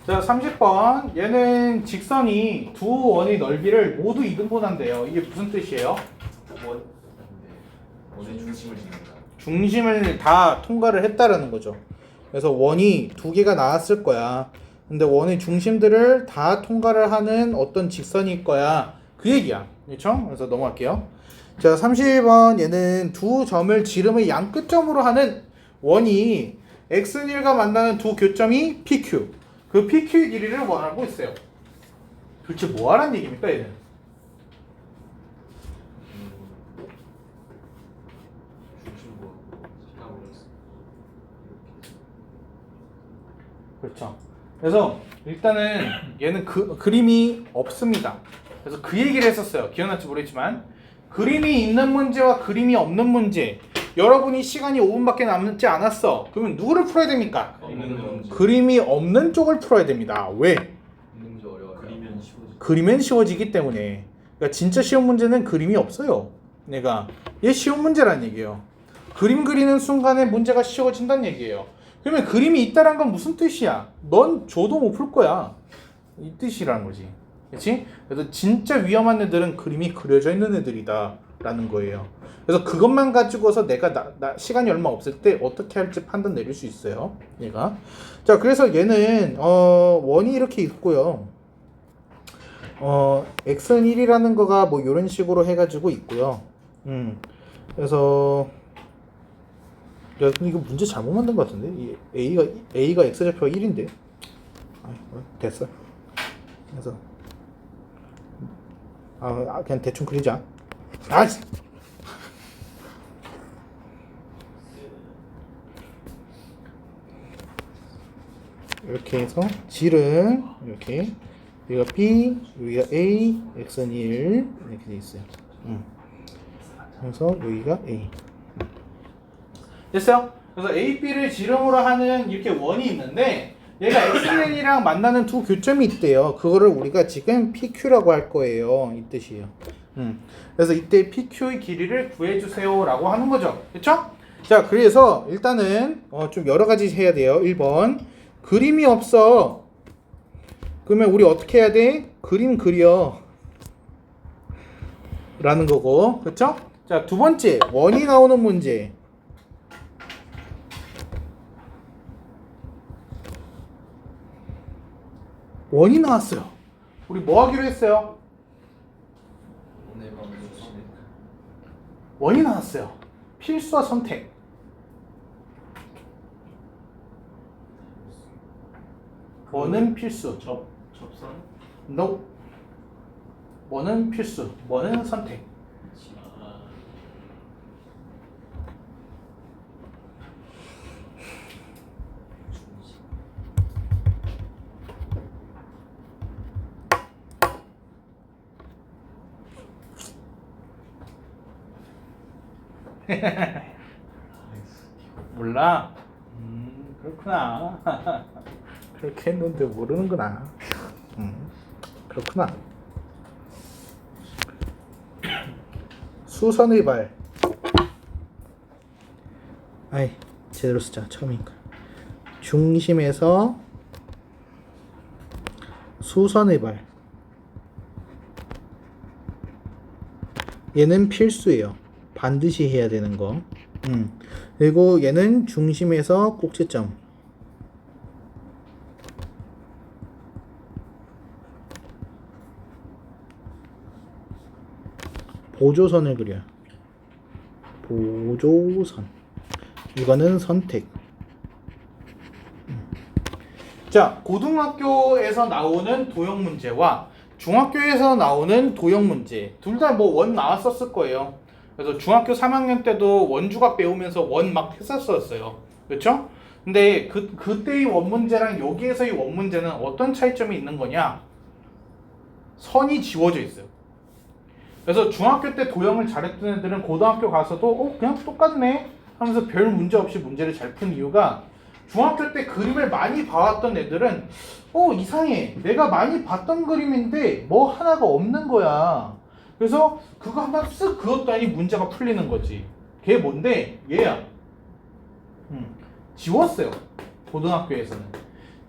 자, 30번. 얘는 직선이 두 원의 넓이를 모두 이등분한대요. 이게 무슨 뜻이에요? 원의 중심을 짓는다. 중심을 다 통과를 했다라는 거죠. 그래서 원이 두 개가 나왔을 거야. 근데 원의 중심들을 다 통과를 하는 어떤 직선일 거야. 그 얘기야. 그렇죠? 그래서 넘어갈게요. 자, 30번. 얘는 두 점을 지름의 양 끝점으로 하는 원이 X1과 만나는 두 교점이 PQ. 그 PQ의 길이를 원하고 있어요. 도대체 뭐 하라는 얘기입니까, 얘는? 중심 모아고 시간 올렸어. 그렇죠. 그래서 일단은 얘는 그림이 없습니다. 그래서 그 얘기를 했었어요. 기억날지 모르겠지만 그림이 있는 문제와 그림이 없는 문제. 여러분이 시간이 5분밖에 남지 않았어. 그러면 누구를 풀어야 됩니까? 없는 문제. 그림이 없는 쪽을 풀어야 됩니다. 왜? 없는 문제 어려워. 그리면 쉬워지. 그리면 쉬워지기 때문에. 그러니까 진짜 쉬운 문제는 그림이 없어요. 얘 쉬운 문제란 얘기예요. 그림 그리는 순간에 문제가 쉬워진다는 얘기예요. 그러면 그림이 있다란 건 무슨 뜻이야? 넌 줘도 못 풀 거야. 이 뜻이라는 거지. 그렇지? 그래서 진짜 위험한 애들은 그림이 그려져 있는 애들이다 라는 거예요. 그래서 그것만 가지고서 내가 시간이 얼마 없을 때 어떻게 할지 판단 내릴 수 있어요. 얘가. 자, 그래서 얘는 원이 이렇게 있고요. x는 1이라는 거가 뭐 이런 식으로 해가지고 있고요. 그래서 야, 근데 이거 문제 잘못 만든 것 같은데? 이 A가 X좌표가 1인데? 됐어. 그래서 그냥 대충 그리자. 이렇게 해서 질은 이렇게 여기가 B, 여기가 A, X는 1 이렇게 돼 있어요. 그래서 여기가 A. 됐어요? 그래서 A, B를 지름으로 하는 이렇게 원이 있는데 얘가 Xn이랑 만나는 두 교점이 있대요. 그거를 우리가 지금 PQ라고 할 거예요. 이 뜻이에요. 그래서 이때 PQ의 길이를 구해주세요 라고 하는 거죠. 그렇죠? 자, 그래서 일단은 좀 여러 가지 해야 돼요. 1번 그림이 없어. 그러면 우리 어떻게 해야 돼? 그림 그려 라는 거고. 그렇죠? 자, 두 번째 원이 나오는 문제. 원이 나왔어요. 우리 뭐 하기로 했어요? 원이 나왔어요. 필수와 선택. 원은 필수. 접선? No. 원은 필수. 원은 선택. 몰라? 그렇구나. 그렇게 했는데 모르는구나. 그렇구나. 수선의 발. 아이, 제대로 쓰자. 처음이니까. 중심에서 수선의 발. 얘는 필수예요. 반드시 해야 되는 거. 그리고 얘는 중심에서 꼭지점. 보조선을 그려. 보조선. 이거는 선택. 자, 고등학교에서 나오는 도형 문제와 중학교에서 나오는 도형 문제 둘 다 뭐 원 나왔었을 거예요. 그래서 중학교 3학년 때도 원주각 배우면서 원 막 했었어요. 그렇죠? 근데 그때의 원 문제랑 여기에서의 원 문제는 어떤 차이점이 있는 거냐? 선이 지워져 있어요. 그래서 중학교 때 도형을 잘했던 애들은 고등학교 가서도 그냥 똑같네 하면서 별 문제 없이 문제를 잘 푼 이유가 중학교 때 그림을 많이 봐왔던 애들은 이상해. 내가 많이 봤던 그림인데 뭐 하나가 없는 거야. 그래서 그거 한번 쓱 그었더니 문제가 풀리는 거지. 걔 뭔데? 얘야. 지웠어요. 고등학교에서는.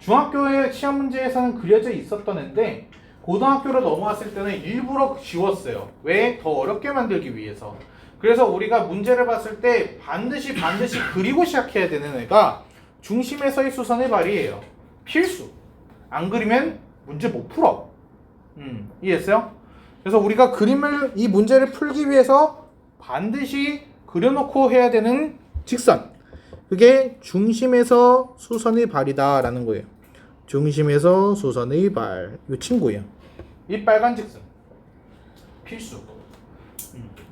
중학교의 시험 문제에서는 그려져 있었던 애인데 고등학교로 넘어왔을 때는 일부러 지웠어요. 왜? 더 어렵게 만들기 위해서. 그래서 우리가 문제를 봤을 때 반드시 그리고 시작해야 되는 애가 중심에서의 수선의 발이에요. 필수. 안 그리면 문제 못 풀어. 이해했어요? 그래서 우리가 그림을 이 문제를 풀기 위해서 반드시 그려놓고 해야 되는 직선. 그게 중심에서 수선의 발이다 라는 거예요. 중심에서 수선의 발. 이 친구예요. 이 빨간 직선. 필수.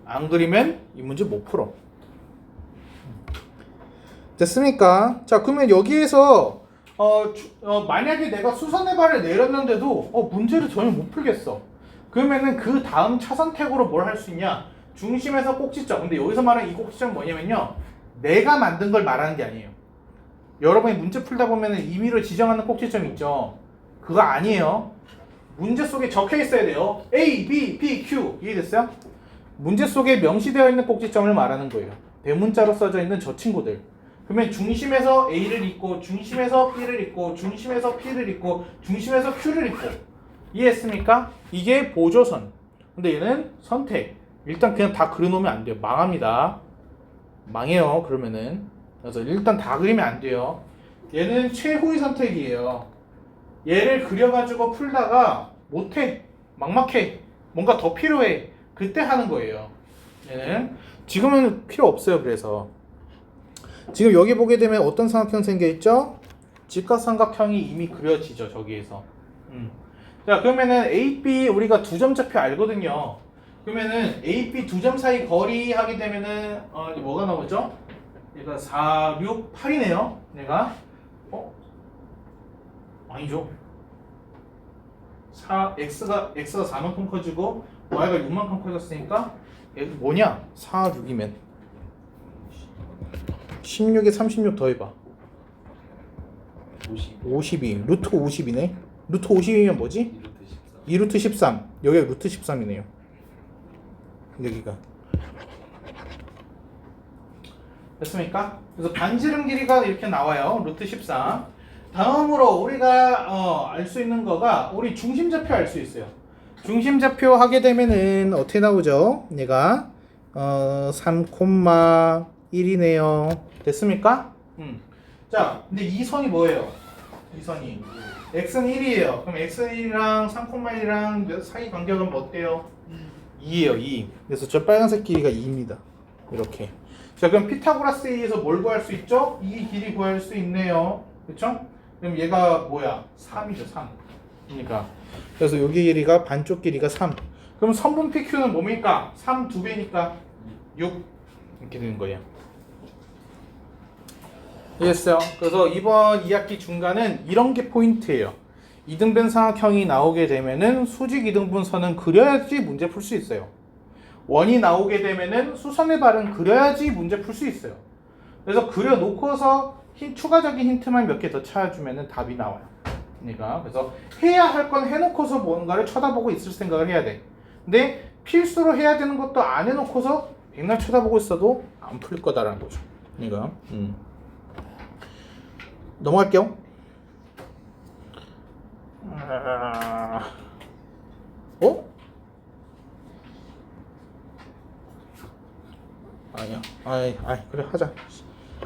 안 그리면 이 문제 못 풀어. 됐습니까? 자, 그러면 여기에서 만약에 내가 수선의 발을 내렸는데도 문제를 전혀 못 풀겠어. 그러면은 그 다음 차선택으로 뭘 할 수 있냐? 중심에서 꼭지점. 근데 여기서 말하는 이 꼭지점은 뭐냐면요, 내가 만든 걸 말하는 게 아니에요. 여러분이 문제 풀다 보면은 임의로 지정하는 꼭지점 있죠. 그거 아니에요. 문제 속에 적혀 있어야 돼요. A, B, P, Q. 이해됐어요? 문제 속에 명시되어 있는 꼭지점을 말하는 거예요. 대문자로 써져 있는 저 친구들. 그러면 중심에서 A를 잇고, 중심에서 B를 잇고, 중심에서 P를 잇고, 중심에서 Q를 잇고. 이해했습니까? 이게 보조선. 근데 얘는 선택. 일단 그냥 다 그려놓으면 안 돼요. 망합니다. 망해요. 그러면은. 그래서 일단 다 그리면 안 돼요. 얘는 최후의 선택이에요. 얘를 그려가지고 풀다가 못해. 막막해. 뭔가 더 필요해. 그때 하는 거예요. 얘는 지금은 필요 없어요. 그래서 지금 여기 보게 되면 어떤 삼각형 생겨있죠? 직각삼각형이 이미 그려지죠. 저기에서. 자, 그러면은 AB 우리가 두 점좌표 알거든요. 그러면은 AB 두 점 사이 거리 하게 되면은 이제 뭐가 나오죠? 얘가 4, 6, 8이네요. 얘가 아니죠. x가 4만큼 커지고 y가 6만큼 커졌으니까 얘 뭐냐? 4, 6이면 16에 36 더해봐. 52. 루트 50이네. 루트 50이면 뭐지? 2루트 13. 여기가 루트 13이네요. 여기가. 됐습니까? 그래서 반지름 길이가 이렇게 나와요. 루트 13. 다음으로 우리가 알 수 있는 거가 우리 중심좌표 알 수 있어요. 중심좌표 하게 되면은 어떻게 나오죠? 얘가 3,1이네요. 됐습니까? 자, 근데 이 선이 뭐예요? 이 선이 x는 1이에요. 그럼 x는 1이랑 3,1이랑 사이 간격은 뭐 어때요? 2예요. 2. 그래서 저 빨간색 길이가 2입니다. 이렇게. 자, 그럼 피타고라스에 의해서 뭘 구할 수 있죠? 이 길이 구할 수 있네요. 그렇죠? 그럼 얘가 뭐야? 3이죠. 3. 그러니까 그래서 여기 길이가 반쪽 길이가 3. 그럼 선분 PQ는 뭡니까? 3 2배니까 6 이렇게 되는 거예요. 이해했어요? 그래서 이번 2학기 중간은 이런 게 포인트예요. 이등변 삼각형이 나오게 되면은 수직 이등분선은 그려야지 문제 풀 수 있어요. 원이 나오게 되면은 수선의 발은 그려야지 문제 풀 수 있어요. 그래서 그려놓고서 추가적인 힌트만 몇 개 더 찾아주면은 답이 나와요. 그러니까 그래서 해야 할 건 해놓고서 뭔가를 쳐다보고 있을 생각을 해야 돼. 근데 필수로 해야 되는 것도 안 해놓고서 백날 쳐다보고 있어도 안 풀릴 거다라는 거죠. 그러니까 넘어갈게요. 아니야. 그래 하자.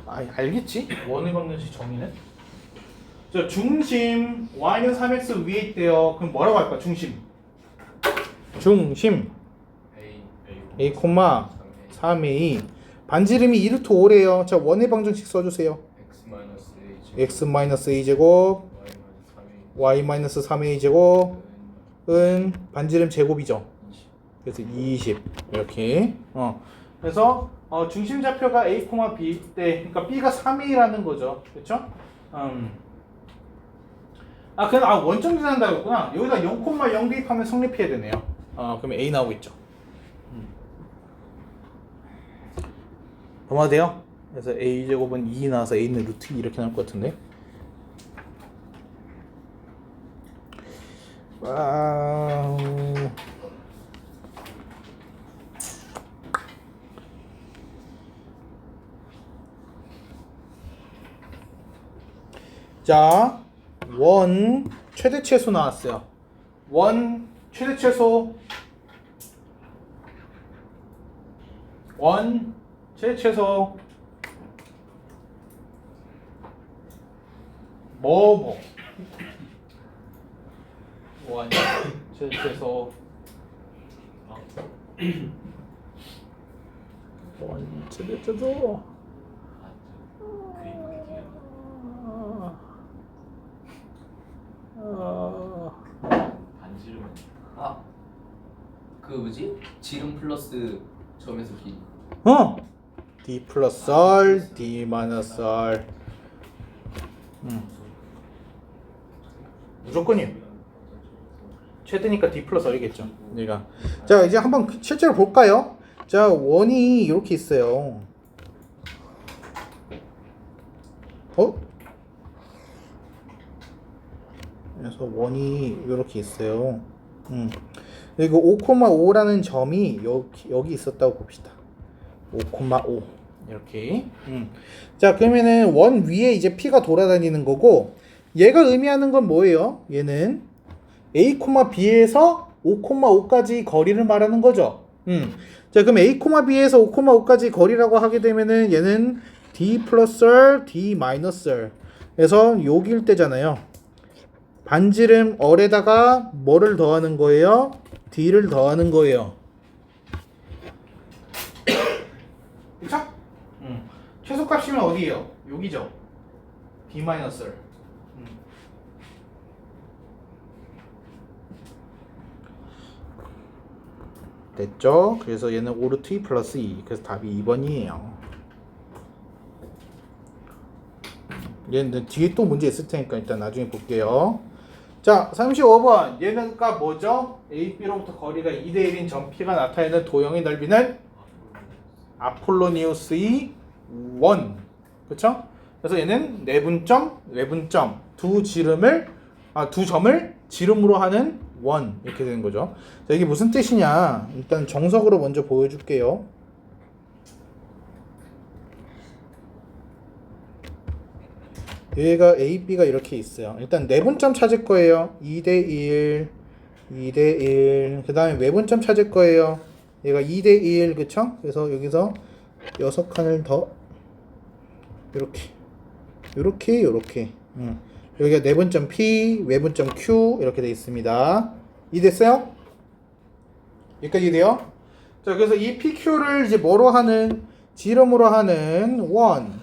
알겠지? 원을 걷는 시 정의는. 자, 중심 y는 3x 위에 있대요. 그럼 뭐라고 할까? 중심 a, 3a 반지름이 2루트 5래요. 자, 원의 방정식 써주세요. x-a 제곱 y-3a 제곱은 반지름 제곱이죠. 그래서 20 이렇게. 그래서 중심 좌표가 a, b 때, 그러니까 b가 3a라는 거죠. 그렇죠? 그냥 원점 계산한다고 했구나. 여기다 0,0 대입하면 성립해야 되네요. 그러면 a 나오고 있죠. 넘어가도 돼요? 그래서 a 제곱은 2 나와서 a는 루트 2 이렇게 나올 것 같은데. 자, 원 최대 최소 나왔어요. 원 최대 최소 원 최대 최소 뭐 원 최대 최소 원 최대 최소 그림 그릴게요. 반지름은 아, 그 뭐지? 지름 플러스 점에서 긴. D 플러스 R, D 마이너스 R. 무조건이요. 최대니까 D 플러스 R이겠죠. 얘가. 자, 이제 한번 실제로 볼까요? 자, 원이 이렇게 있어요. 그래서 원이 이렇게 있어요. 그리고 5,5라는 점이 여기 있었다고 봅시다. 5,5 이렇게. 자, 그러면은 원 위에 이제 P가 돌아다니는 거고, 얘가 의미하는 건 뭐예요? 얘는 A, B에서 5,5까지 거리를 말하는 거죠. 자, 그럼 A, B에서 5,5까지 거리라고 하게 되면은 얘는 D 플러스 R, D 마이너스 R. 그래서 여기일 때잖아요. 반지름 R에다가 뭐를 더하는 거예요? D를 더하는 거예요. 그쵸? 최소값이면 어디예요? 여기죠. D 마이너스 R. 됐죠? 그래서 얘는 5 루트 2 플러스 2. 그래서 답이 2번이에요. 얘는 뒤에 또 문제 있을 테니까 일단 나중에 볼게요. 자, 35번. 얘는가 뭐죠? A, B로부터 거리가 2대1인 점 P가 나타내는 도형의 넓이는 아폴로니우스의 원. 그쵸? 그래서 얘는 내분점 두 점을 지름으로 하는 원. 이렇게 되는 거죠. 자, 이게 무슨 뜻이냐? 일단 정석으로 먼저 보여줄게요. 얘가 A, B가 이렇게 있어요. 일단 내분점 찾을 거예요. 2대1, 2대1. 그 다음에 외분점 찾을 거예요. 얘가 2대1, 그쵸? 그래서 여기서 6칸을 더 요렇게. 여기가 내분점 P, 외분점 Q 이렇게 돼 있습니다. 이해됐어요? 여기까지 돼요? 자, 그래서 이 PQ를 이제 뭐로 하는, 지름으로 하는 원.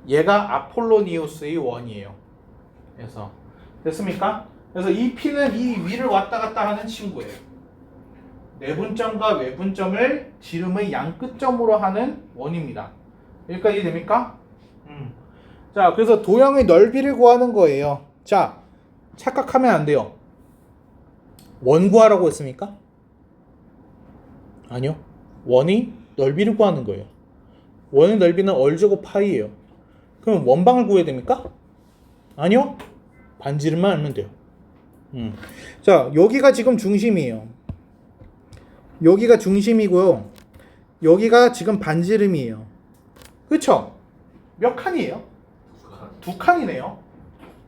얘가 아폴로니우스의 원이에요. 그래서 됐습니까? 그래서 이 P는 이 위를 왔다 갔다 하는 친구예요. 내분점과 외분점을 지름의 양 끝점으로 하는 원입니다. 여기까지 됩니까? 자, 그래서 도형의 넓이를 구하는 거예요. 자, 착각하면 안 돼요. 원 구하라고 했습니까? 아니요. 원이 넓이를 구하는 거예요. 원의 넓이는 얼제곱 파이예요. 그럼 원방을 구해야 됩니까? 아니요. 반지름만 알면 돼요. 자, 여기가 지금 중심이에요. 여기가 중심이고요. 여기가 지금 반지름이에요. 그쵸? 몇 칸이에요? 두 칸이네요.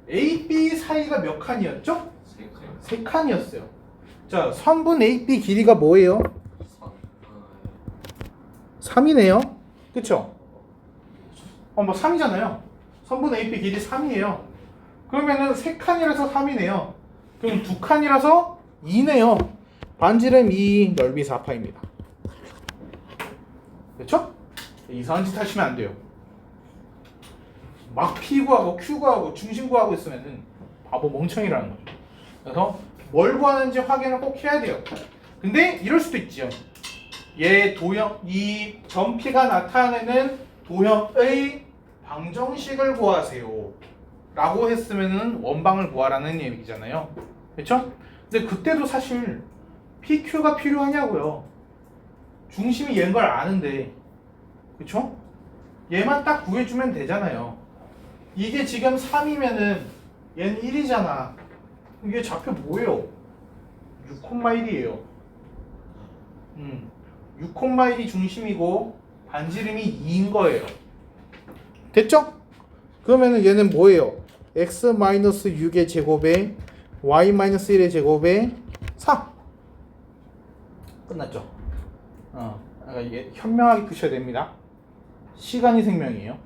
A, B 사이가 몇 칸이었죠? 세 칸이었어요. 자, 선분 A, B 길이가 뭐예요? 3이네요. 그쵸? 뭐 3이잖아요. 선분 AP 길이 3이에요. 그러면은 3칸이라서 3이네요. 그럼 2칸이라서 2네요. 반지름 2, 넓이 4파입니다. 그쵸? 이상한 짓 하시면 안 돼요. 막 P 구하고 Q 구하고 중심 구하고 있으면은 바보 멍청이라는 거죠. 그래서 뭘 구하는지 확인을 꼭 해야 돼요. 근데 이럴 수도 있지요. 얘 도형, 이 점 P가 나타내는 도형의 방정식을 구하세요 라고 했으면은 원방을 구하라는 얘기잖아요. 그쵸? 근데 그때도 사실 PQ가 필요하냐고요. 중심이 얘인 걸 아는데, 그쵸? 얘만 딱 구해주면 되잖아요. 이게 지금 3이면은 얘는 1이잖아. 이게 좌표 뭐예요? 6,1이에요. 6,1이 중심이고 반지름이 2인 거예요. 됐죠? 그러면은 얘는 뭐예요? x-6의 제곱에 y-1의 제곱에 4. 끝났죠? 그러니까 현명하게 푸셔야 됩니다. 시간이 생명이에요.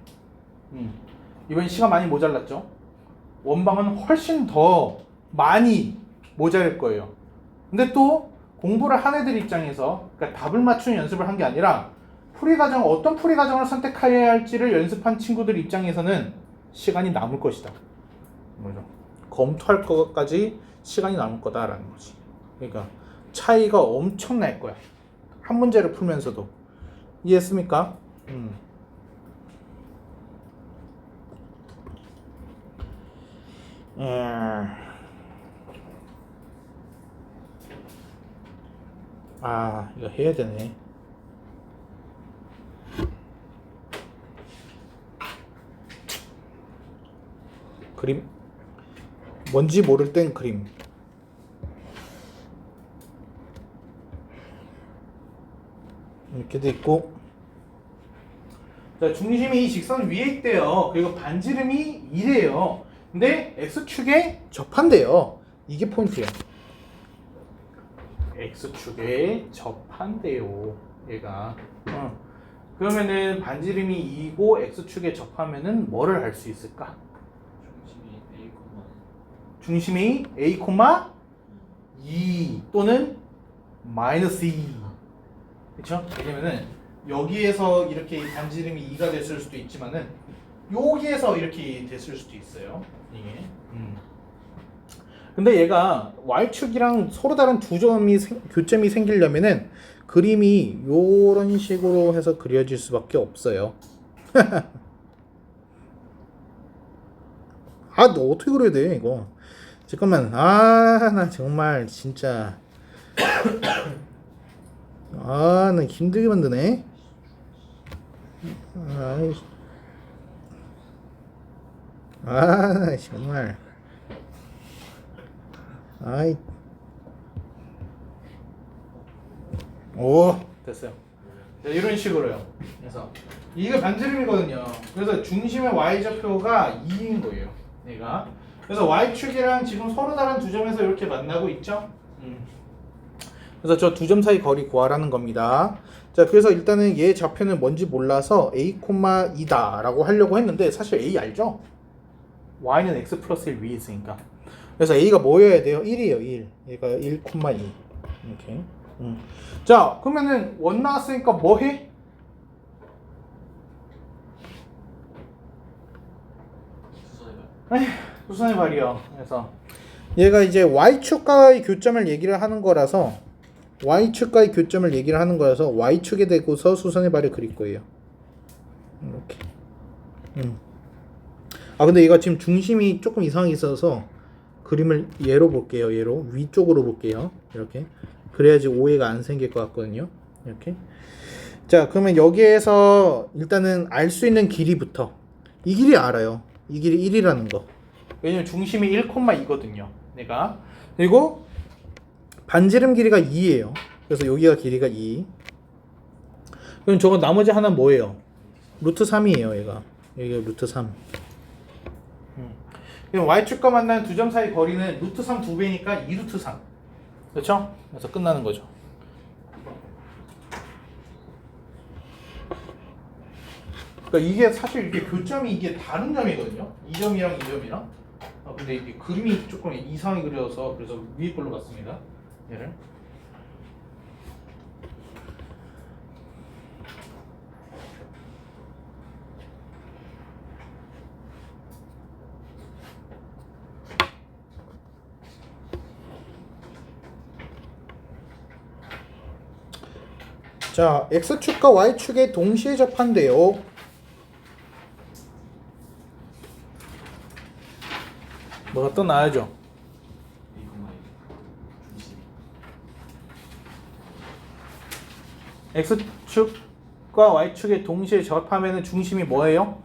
이번 시간 많이 모자랐죠? 원방은 훨씬 더 많이 모자랄 거예요. 근데 또 공부를 한 애들 입장에서 그러니까 답을 맞추는 연습을 한 게 아니라 풀이과정 어떤 풀이과정을 선택해야 할지를 연습한 친구들 입장에서는 시간이 남을 것이다. 뭐죠? 검토할 것까지 시간이 남을 거다라는 거지. 그러니까 차이가 엄청날 거야. 한 문제를 풀면서도. 이해했습니까? 이거 해야 되네. 그림. 뭔지 모를 땐 그림. 이렇게 돼 있고. 자, 중심이 이 직선 위에 있대요. 그리고 반지름이 2래요. 근데 x축에 접한대요. 이게 포인트예요. x축에 접한대요. 얘가. 그러면은 반지름이 2고 x축에 접하면은 뭐를 할 수 있을까? 중심이 a, 2 또는 마이너스 2. 그렇죠? 왜냐면은 여기에서 이렇게 반지름이 2가 됐을 수도 있지만은 여기에서 이렇게 됐을 수도 있어요. 이게. 근데 얘가 y축이랑 서로 다른 두 점이 교점이 생기려면은 그림이 요런 식으로 해서 그려질 수밖에 없어요. 너 어떻게 그려야 돼 이거? 잠깐만. 나 정말 진짜 나 힘들게 만드네. 정말. 오, 됐어요. 자, 이런 식으로요. 그래서 이게 반지름이거든요. 그래서 중심의 y좌표가 2인 거예요. 얘가. 그래서 y축이랑 지금 서로 다른 두 점에서 이렇게 만나고 있죠. 그래서 저 두 점 사이 거리 구하라는 겁니다. 자, 그래서 일단은 얘 좌표는 뭔지 몰라서 a, 2다 라고 하려고 했는데 사실 a 알죠? y는 x 플러스 1 위에 있으니까. 그래서 a가 뭐여야 돼요? 1이에요. 1. 얘가 1, 2. 이렇게. 자, 그러면은 원 나왔으니까 뭐 해? 수선의 발이요. 그래서 얘가 이제 y축과의 교점을 얘기를 하는 거라서 y축과의 교점을 얘기를 하는 거라서 y축에 대고서 수선의 발을 그릴 거예요. 이렇게. 근데 얘가 지금 중심이 조금 이상하게 있어서 그림을 얘로 볼게요. 얘로 위쪽으로 볼게요. 이렇게. 그래야지 오해가 안 생길 것 같거든요. 이렇게. 자, 그러면 여기에서 일단은 알 수 있는 길이부터. 이 길이 알아요. 이 길이 1이라는 거. 왜냐면 중심이 1,2거든요. 내가. 그리고 반지름 길이가 2예요. 그래서 여기가 길이가 2. 그럼 저거 나머지 하나 뭐예요? 루트 3이에요. 얘가. 여기가 루트 3. 그럼 y축과 만나는 두 점 사이 거리는 루트 3 2배니까 2루트 3. 그렇죠? 그래서 끝나는 거죠. 그러니까 이게 사실 이게 교점이 이게 다른 점이거든요. 이 점이랑 이 점이랑. 근데 이게 그림이 조금 이상하게 그려서 그래서 위에 걸로 봤습니다. 얘를. 자, x축과 y축에 동시에 접한대요. 뭐가 또 나야죠. x축과 y축에 동시에 접하면 중심이 뭐예요?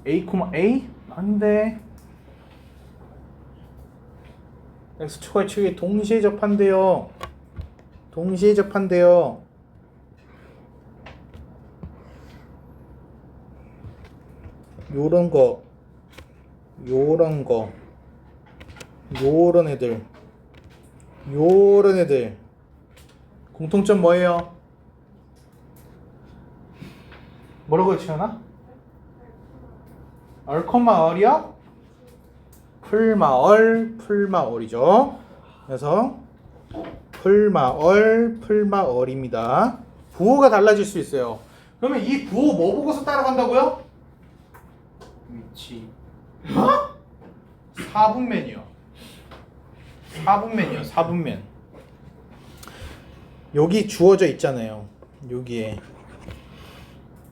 a, 안돼. x축과 y축에 동시에 접한대요. 동시에 접한대요. 요런 거, 요런 거, 요런 애들, 요런 애들 공통점 뭐예요? 뭐라고 치우나? 얼,얼이요? 풀마얼이죠. 그래서 풀마얼입니다. 부호가 달라질 수 있어요. 그러면 이 부호 뭐 보고서 따라간다고요? 위치. 4분면이요. 4분면. 여기 주어져 있잖아요. 여기에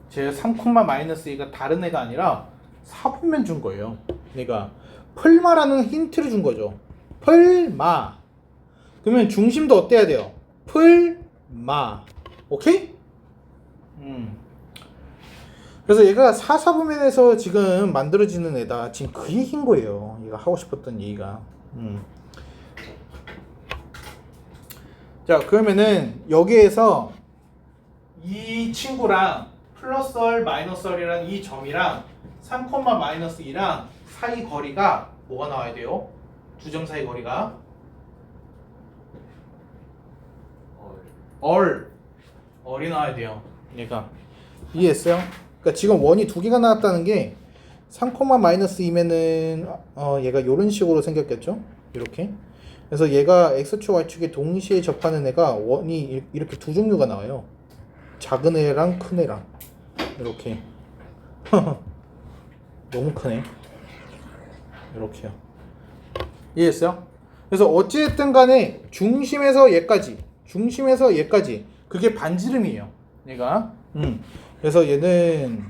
제 3,-2가 다른 애가 아니라 4분면 준 거예요. 내가 풀마라는 힌트를 준 거죠. 풀마. 그러면 중심도 어때야 돼요? 풀마. 오케이? 그래서 얘가 4,4분면에서 지금 만들어지는 애다. 지금 그 얘기인 거예요. 얘가 하고 싶었던 얘기가. 자, 그러면은 여기에서 이 친구랑 플러스 얼, 마이너스 얼이랑 이 점이랑 3,-2랑 사이 거리가 뭐가 나와야 돼요? 두 점 사이 거리가 얼이 나와야 돼요. 얘가 이해했어요? 그러니까 지금 원이 두 개가 나왔다는 게 3,-2면은 얘가 이런 식으로 생겼겠죠? 이렇게. 그래서 얘가 x축, y축에 동시에 접하는 애가 원이 이렇게 두 종류가 나와요. 작은 애랑 큰 애랑 이렇게. 너무 크네. 이렇게요. 이해했어요? 그래서 어찌됐든 간에 중심에서 얘까지 그게 반지름이에요. 얘가. 그래서 얘는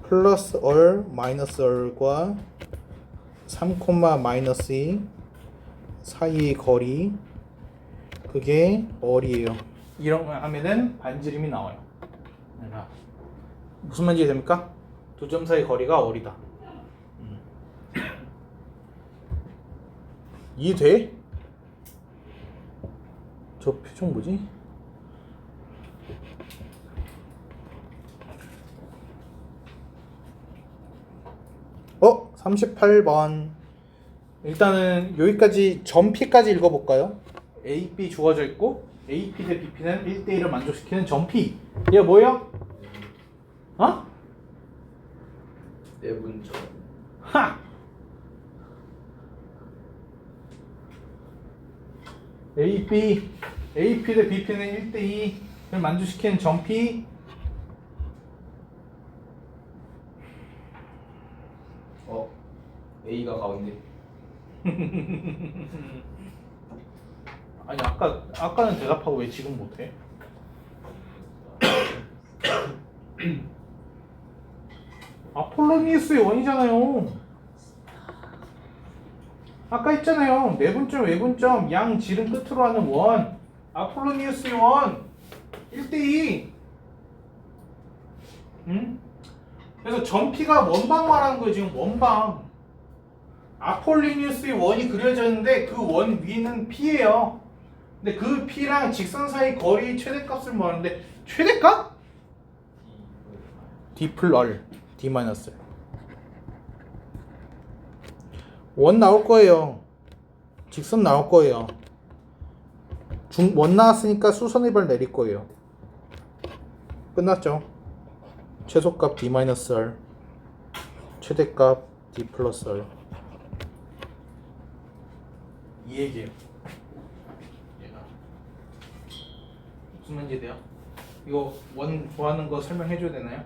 플러스 얼, 마이너스 얼과 3,-2 사이의 거리, 그게 얼이에요. 이런 거 하면은 반지름이 나와요. 무슨 말인지 됩니까? 두 점 사이 거리가 얼이다. 이해돼? 저 표정 뭐지? 38번. 일단은 여기까지 점P까지 읽어볼까요? A, B 주어져 있고 AP 대 BP는 1대1을 만족시키는 점P. 얘가 뭐예요? 내분점. 하! AP 대 BP는 1대2를 만족시키는 점P. A가 가운데. 아니 아까는 대답하고 왜 지금 못해? 아폴로니우스의 원이잖아요. 아까 했잖아요. 내분점, 외분점, 양 지름 끝으로 하는 원. 아폴로니우스의 원 1대2. 응? 그래서 점P가 원방 말하는 거예요. 지금 원방. 아폴로니우스의 원이 그려져 있는데 그 원 위는 P예요. 근데 그 P랑 직선 사이 거리 최대값을 말하는데 최대값? D 플 D 마이너스 원 나올 거예요. 직선 나올 거예요. 원 나왔으니까 수선위발 내릴 거예요. 끝났죠? 최소값 D 마이너스 R, 최대값 D 플러스 R. 이 얘기예요. 얘가 무슨 말인지 돼요? 이거 원 구하는 거 설명해줘야 되나요?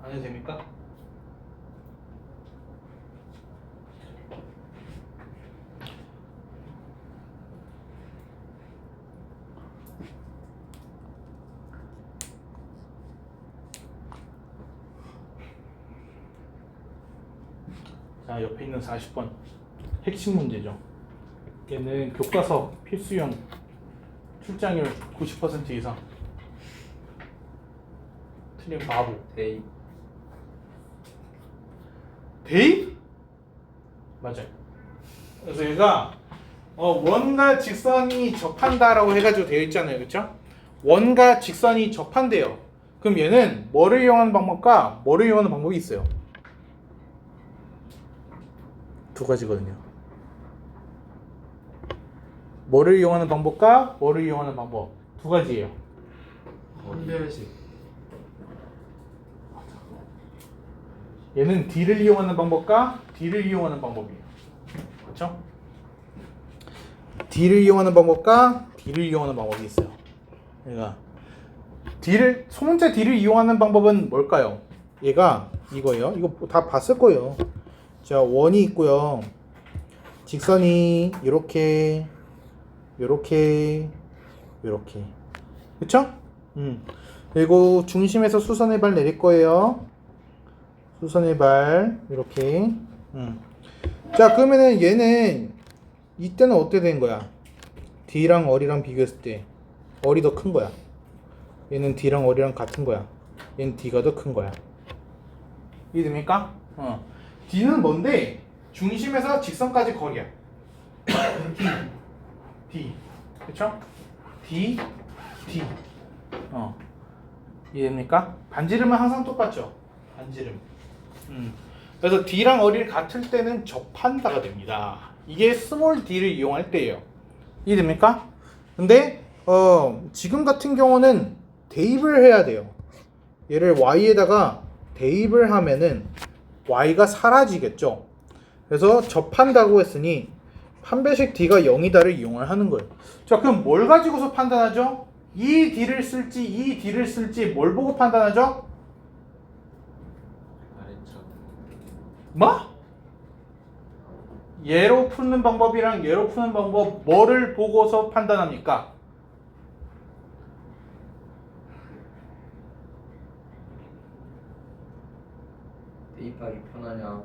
안 해도 됩니까? 자, 옆에 있는 40번 핵심 문제죠. 얘는 교과서 필수형 출장률 90% 이상. 틀린 바보. 대입. 대입? 맞아요. 그래서 얘가 원과 직선이 접한다라고 해가지고 되어 있잖아요, 그렇죠? 원과 직선이 접한대요. 그럼 얘는 뭐를 이용하는 방법과 뭐를 이용하는 방법이 있어요. 두 가지거든요. 뭐를 이용하는 방법과 뭐를 이용하는 방법 두 가지예요. 한별식. 얘는 D를 이용하는 방법과 D를 이용하는 방법이에요. 그렇죠? D를 이용하는 방법과 D를 이용하는 방법이 있어요. 그러니까 소문자 D를 이용하는 방법은 뭘까요? 얘가 이거예요. 이거 다 봤을 거예요. 자, 원이 있고요. 직선이 이렇게 요렇게 요렇게. 그쵸? 그리고 중심에서 수선의 발 내릴 거예요. 수선의 발 이렇게. 자, 그러면은 얘는 이때는 어떻게 된 거야? D랑 어리랑 비교했을 때 어리 더 큰 거야. 얘는 D랑 어리랑 같은 거야. 얘는 D가 더 큰 거야. 이해됩니까? D는 뭔데? 중심에서 직선까지 거리야. D. 그쵸? D. 이해됩니까? 반지름은 항상 똑같죠? 반지름. 그래서 D랑 어리를 같을 때는 접한다가 됩니다. 이게 스몰 D를 이용할 때예요. 이해됩니까? 근데 지금 같은 경우는 대입을 해야 돼요. 얘를 Y에다가 대입을 하면은 Y가 사라지겠죠. 그래서 접한다고 했으니 판별식 D가 0이다를 이용을 하는 거예요. 자, 그럼 뭘 가지고서 판단하죠? 이 D를 쓸지 이 D를 쓸지 뭘 보고 판단하죠? 아래쪽. 뭐? 얘로 푸는 방법이랑 얘로 푸는 방법 뭐를 보고서 판단합니까? 대입하기 편하냐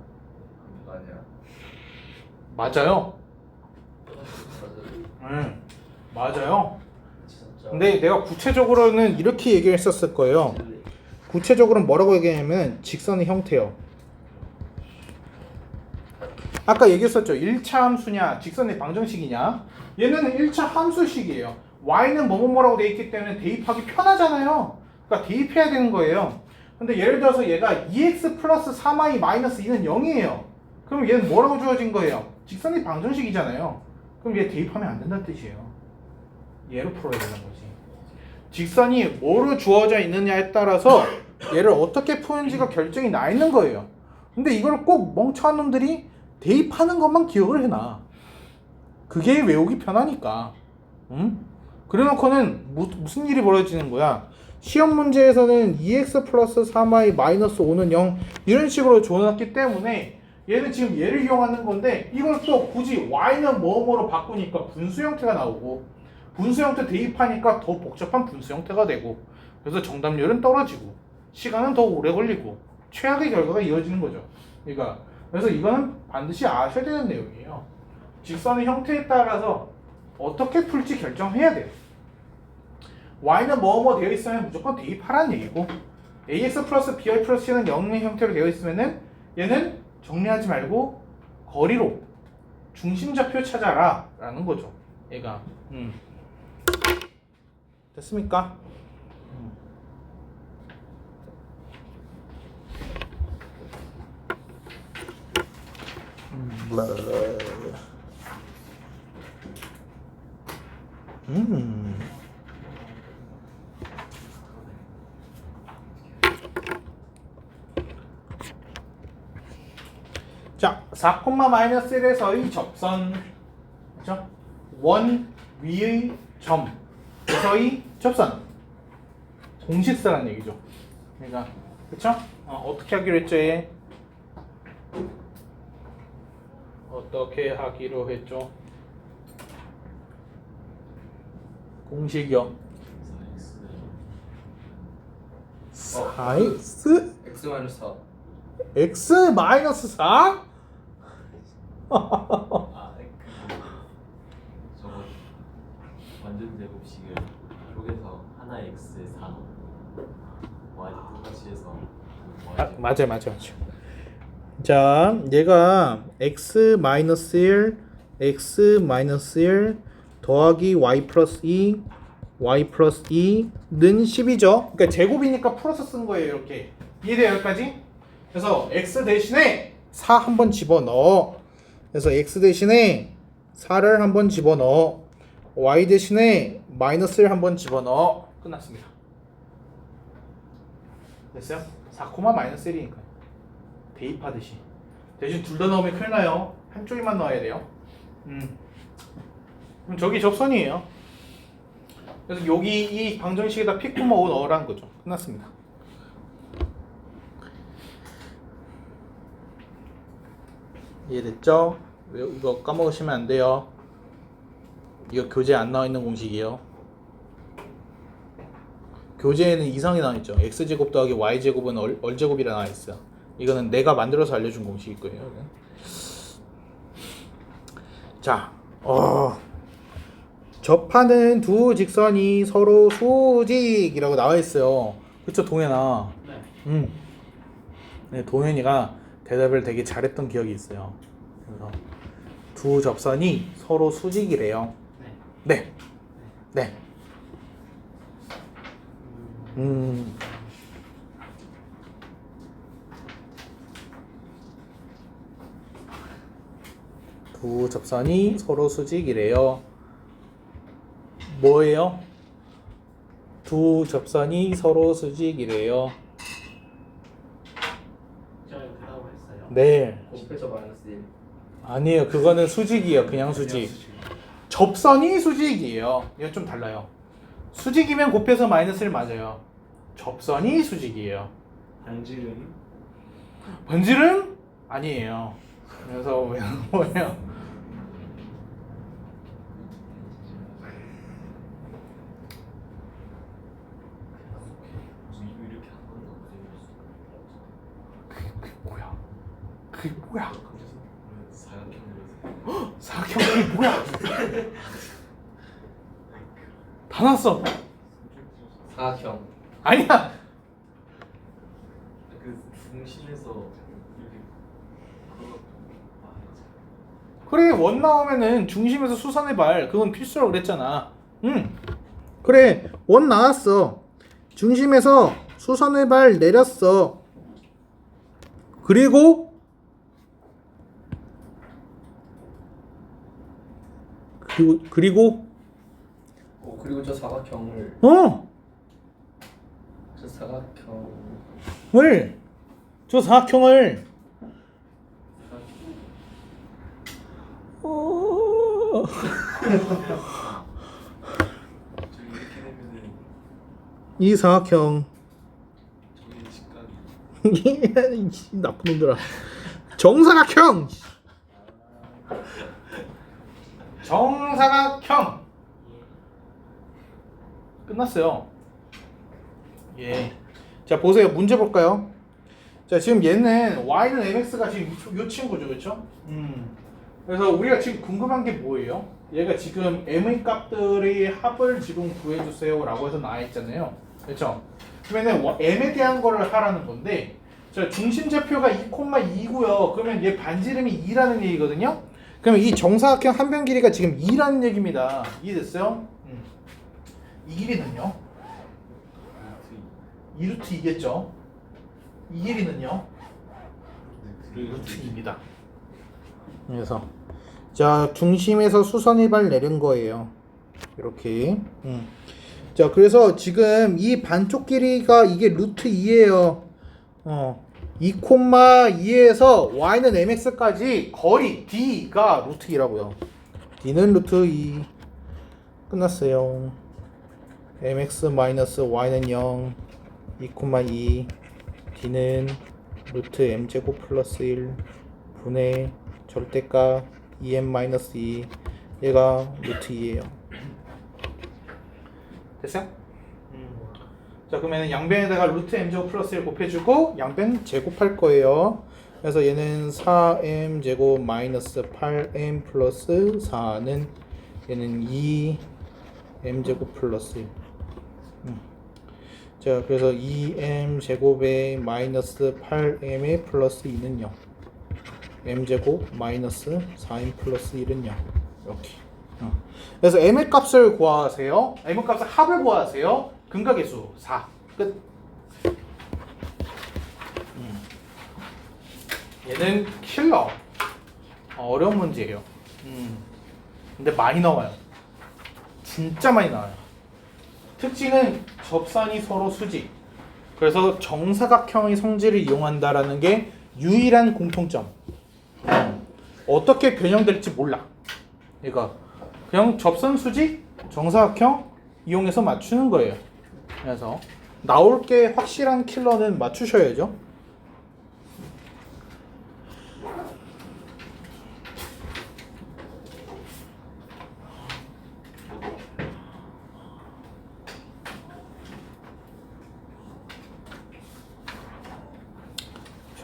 편하냐. 맞아요. 맞아요. 근데 내가 구체적으로는 이렇게 얘기했었을 거예요. 구체적으로는 뭐라고 얘기하냐면 직선의 형태요. 아까 얘기했었죠. 1차 함수냐 직선의 방정식이냐. 얘는 1차 함수식이에요. y는 뭐뭐뭐라고 돼 있기 때문에 대입하기 편하잖아요. 그러니까 대입해야 되는 거예요. 근데 예를 들어서 얘가 2x 플러스 3y 마이너스 2는 0이에요. 그럼 얘는 뭐라고 주어진 거예요? 직선의 방정식이잖아요. 그럼 얘 대입하면 안 된다는 뜻이에요. 얘로 풀어야 되는 거지. 직선이 뭐로 주어져 있느냐에 따라서 얘를 어떻게 푸는지가 결정이 나 있는 거예요. 근데 이걸 꼭 멍청한 놈들이 대입하는 것만 기억을 해놔. 그게 외우기 편하니까. 그래놓고는 무슨 일이 벌어지는 거야? 시험 문제에서는 2x 플러스 3y 마이너스 5는 0 이런 식으로 줘놨기 때문에 얘는 지금 얘를 이용하는 건데 이걸 또 굳이 y는 뭐뭐로 바꾸니까 분수 형태가 나오고 분수 형태 대입하니까 더 복잡한 분수 형태가 되고 그래서 정답률은 떨어지고 시간은 더 오래 걸리고 최악의 결과가 이어지는 거죠. 그러니까 그래서 이거는 반드시 아셔야 되는 내용이에요. 직선의 형태에 따라서 어떻게 풀지 결정해야 돼요. y는 뭐뭐 되어 있으면 무조건 대입하라는 얘기고 ax 플러스 by 플러스 c는 0의 형태로 되어 있으면은 얘는 정리하지 말고 거리로 중심좌표 찾아라 라는 거죠. 얘가 됐습니까? 자, 4,-1에서의 접선, 그렇죠? 원 위의 점에서의 접선, 공식수라는 얘기죠. 그러니까, 그렇죠? 어떻게 하기로 했죠, 얘? 어떻게 하기로 했죠? 공식이요. 4x x 마이너스 4. x 마이너스 4? 저거 완전 제곱식을 쪼개서 하나 x에 4 y 똑같이 해서 맞아요. 자, 얘가 x 마이너스 1 x 마이너스 1 더하기 y 플러스 2 y 플러스 2는 10이죠. 그러니까 제곱이니까 플러스 쓴 거예요. 이렇게 이해돼요 여기까지? 그래서 x 대신에 4 한번 집어넣어. 그래서 x 대신에 4를 한번 집어넣어. y 대신에 마이너스를 한번 집어넣어. 끝났습니다. 됐어요? 4, 마이너스 1이니까 대입하듯이. 대신 둘 다 넣으면 큰일 나요. 한쪽에만 넣어야 돼요. 그럼 저기 접선이에요. 그래서 여기 이 방정식에다 p, 5 넣으라는 거죠. 끝났습니다. 이해됐죠? 이거 까먹으시면 안 돼요. 이거 교재 안 나와 있는 공식이에요. 교재에는 이상이 나와 있죠. x제곱 더하기 y제곱은 얼제곱이라 나와 있어요. 이거는 내가 만들어서 알려준 공식일 거예요. 자, 접하는 두 직선이 서로 수직이라고 나와 있어요. 그쵸, 동현아? 네. 네, 동현이가 대답을 되게 잘했던 기억이 있어요. 그래서 두 접선이 서로 수직이래요. 네. 네. 네. 두 접선이 서로 수직이래요. 뭐예요? 두 접선이 서로 수직이래요. 제가 그라고 했어요. 네. 곱해서 마이너스 1. 아니에요. 그거는 수직이에요. 그냥 수직. 접선이 수직이에요. 이거 좀 달라요. 수직이면 곱해서 마이너스를 맞아요. 접선이 수직이에요. 반지름 번지름 아니에요. 그래서 뭐예요? 이렇게 한 번도 그게 뭐야? 그게 뭐야? 사각형으로 사각형 그게 뭐야? 다 났어. 사각형. 아니야. 그 중심에서 이렇게 그래, 원 나오면은 중심에서 수선의 발 그건 필수라고 그랬잖아. 그래, 원 나왔어. 중심에서 수선의 발 내렸어. 그리고 그리고 저 사각형을 저 사각형을 저 사각형을 저기 이렇게 되면은 이 사각형 저기 직각이 이 나쁜 놈들아. 정사각형. 정사각형. 끝났어요. 예. 자, 보세요. 문제 볼까요? 자, 지금 얘는 y는 mx가 지금 요 친구죠, 그렇죠? 그래서 우리가 지금 궁금한 게 뭐예요? 얘가 지금 m의 값들의 합을 지금 구해주세요라고 해서 나와 있잖아요, 그렇죠? 그러면은 m에 대한 거를 하라는 건데, 자, 중심 좌표가 2,2고요. 그러면 얘 반지름이 2라는 얘기거든요. 그러면 이 정사각형 한 변 길이가 지금 2라는 얘기입니다. 이해됐어요? 이 길이는요? 2루트 2겠죠? 이 길이는요? 루트 2입니다. 그래서 자, 중심에서 수선의 발 내린 거예요. 이렇게. 자, 그래서 지금 이 반쪽 길이가 이게 루트 2예요. 2,2에서 y는 mx까지 거리 d가 루트 2라고요. d는 루트 2. 끝났어요. mx 마이너스 y는 0, 2,2, d는 루트 m제곱 플러스 1 분의 절대값 2m 마이너스 2, 얘가 루트 2예요. 됐어요? 자, 그러면 양변에다가 루트 m제곱 플러스 1 곱해주고 양변 제곱할 거예요. 그래서 얘는 4m 제곱 마이너스 8m 플러스 4는 얘는 2m 제곱 플러스 1. 자, 그래서 2m 제곱에 마이너스 8m에 플러스 2는 0. m 제곱 마이너스 4m 플러스 1은 0. 이렇게. 그래서 m의 값을 구하세요. m의 값을 합을 구하세요. 근각계수 4. 끝. 얘는 킬러. 어려운 문제예요. 근데 많이 나와요. 진짜 많이 나와요. 특징은 접선이 서로 수직. 그래서 정사각형의 성질을 이용한다라는 게 유일한 공통점. 어떻게 변형될지 몰라. 얘가 그냥 접선 수직, 정사각형 이용해서 맞추는 거예요. 그래서 나올 게 확실한 킬러는 맞추셔야죠.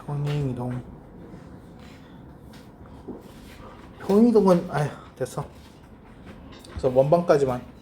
평행이동. 평행이동은 아휴 됐어. 그래서 원방까지만.